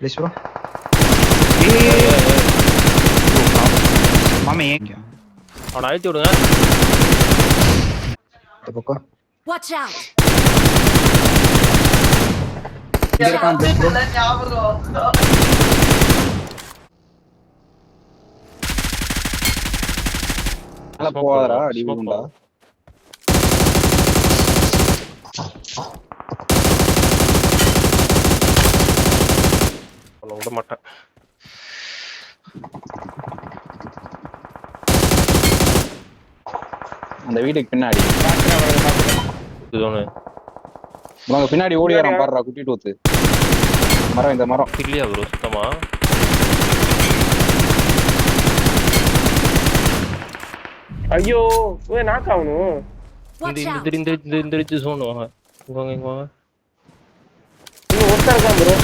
Please bro. மாமே ஏங்க அவனை அழுத்தி விடுங்க. இந்த பக்கம் Watch out! இங்க இருக்கான் ப்ளீஸ் ப்ரோ. நல்லா போவாதடா அடி விழுந்தா. அவனை விட மாட்டேன். அந்த வீட்டுக்கு பின்னாடி இதுதானே உனக்கு பின்னாடி ஓடி வரான் பாருடா குட்டி டூத்து. மரம் இந்த மரம் இல்லையா ப்ரோ சுத்தமா? ஐயோ ஓய் நாக் ஆவணும். Watch out! இந்த சோன் வாங்க. இங்க வாங்க. இன்னும் ஒருத்தர் இருக்கான் ப்ரோ.